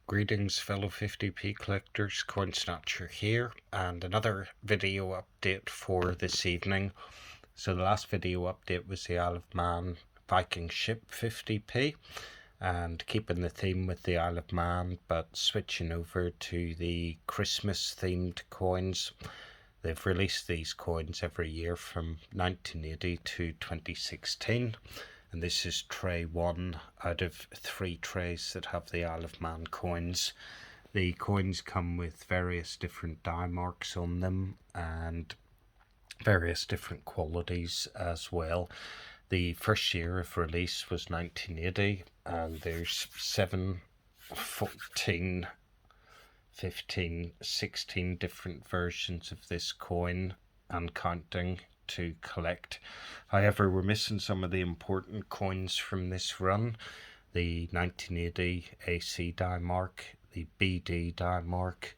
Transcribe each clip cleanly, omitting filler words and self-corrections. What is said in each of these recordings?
Greetings fellow 50p collectors, Coin Snatcher here, and another video update for this evening. So the last video update was the Isle of Man Viking ship 50p, and keeping the theme with the Isle of Man but switching over to the Christmas themed coins. They've released these coins every year from 1980 to 2016. And this is tray 1 out of 3 trays that have the Isle of Man coins. The coins come with various different die marks on them and various different qualities as well. The first year of release was 1980, and there's 7, 14, 15, 16 different versions of this coin and counting to collect. However, we're missing some of the important coins from this run: the 1980 AC die mark, the BD die mark,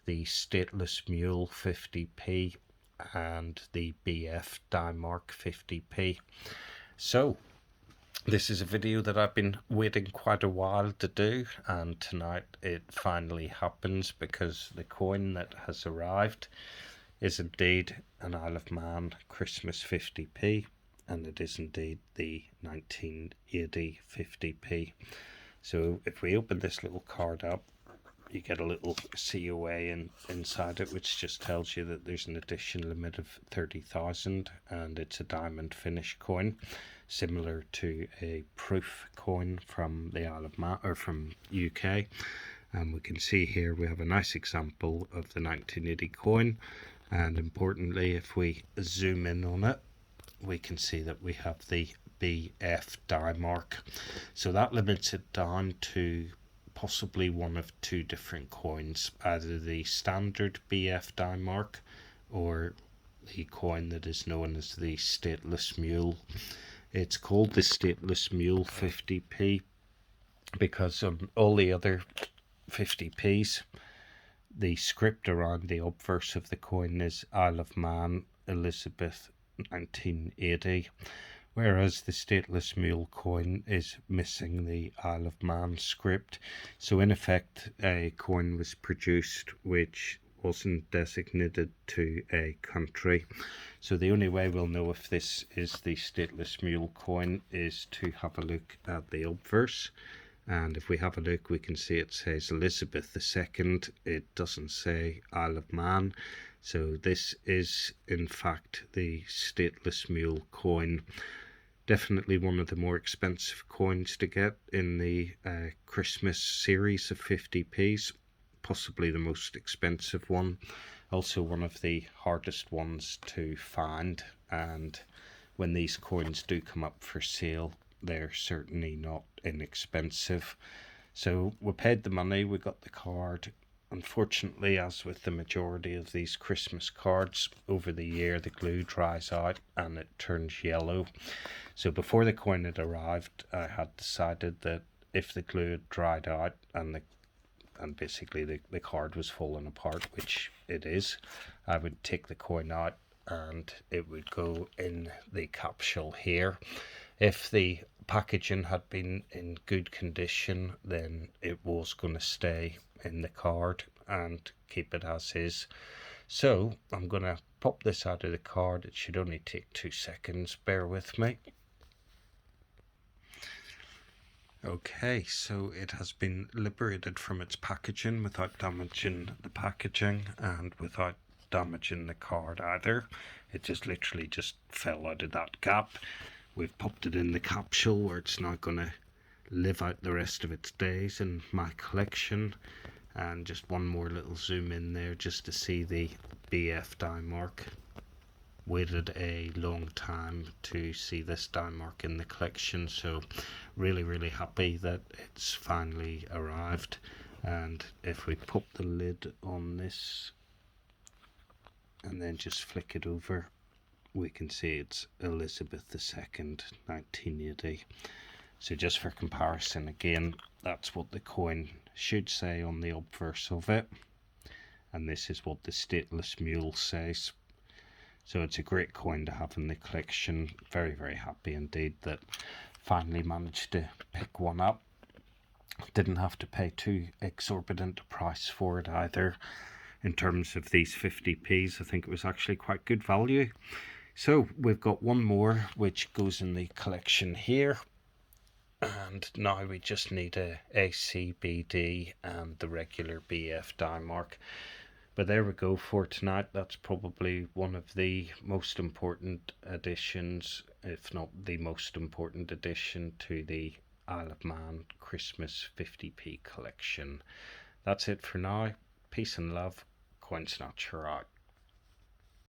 the Stateless Mule 50p, and the BF die mark 50p. So this is a video that I've been waiting quite a while to do, and tonight it finally happens, because the coin that has arrived is indeed an Isle of Man Christmas 50p, and it is indeed the 1980 50p. So if we open this little card up, you get a little COA inside it, which just tells you that there's an edition limit of 30,000, and it's a diamond finish coin, similar to a proof coin from the Isle of Man, or from UK. And we can see here we have a nice example of the 1980 coin. And importantly, if we zoom in on it, we can see that we have the BF die mark. So that limits it down to possibly one of 2 different coins, either the standard BF die mark or the coin that is known as the Stateless Mule. It's called the Stateless Mule 50p because all the other 50p's, the script around the obverse of the coin is Isle of Man Elizabeth 1980, whereas the Stateless Mule coin is missing the Isle of Man script. So in effect, a coin was produced which wasn't designated to a country. So the only way we'll know if this is the Stateless Mule coin is to have a look at the obverse. And if we have a look, we can see it says Elizabeth II. It doesn't say Isle of Man. So this is in fact the Stateless Mule coin. Definitely one of the more expensive coins to get in the Christmas series of 50p's. Possibly the most expensive one. Also one of the hardest ones to find. And when these coins do come up for sale, they're certainly not inexpensive. So we paid the money, we got the card. Unfortunately, as with the majority of these Christmas cards, over the year the glue dries out and it turns yellow. So before the coin had arrived, I had decided that if the glue had dried out and basically the card was falling apart, which it is, I would take the coin out and it would go in the capsule here. If the packaging had been in good condition, then it was going to stay in the card and keep it as is. So I'm going to pop this out of the card. It should only take 2 seconds, bear with me. Okay, so it has been liberated from its packaging without damaging the packaging and without damaging the card either. It just literally just fell out of that gap. We've popped it in the capsule where it's now going to live out the rest of its days in my collection. And just one more little zoom in there just to see the BF die mark. Waited a long time to see this die mark in the collection, so really happy that it's finally arrived. And if we pop the lid on this and then just flick it over, we can see it's Elizabeth II 1980. So just for comparison, again, that's what the coin should say on the obverse of it, and this is what the Stateless Mule says. So it's a great coin to have in the collection. Very happy indeed that finally managed to pick one up. Didn't have to pay too exorbitant a price for it either. In terms of these 50p's, I think it was actually quite good value. So we've got one more which goes in the collection here, and now we just need a ACBD and the regular BF die mark. But there we go for tonight. That's probably one of the most important additions, if not the most important addition, to the Isle of Man Christmas 50p collection. That's it for now. Peace and love. Coin Snatcher out.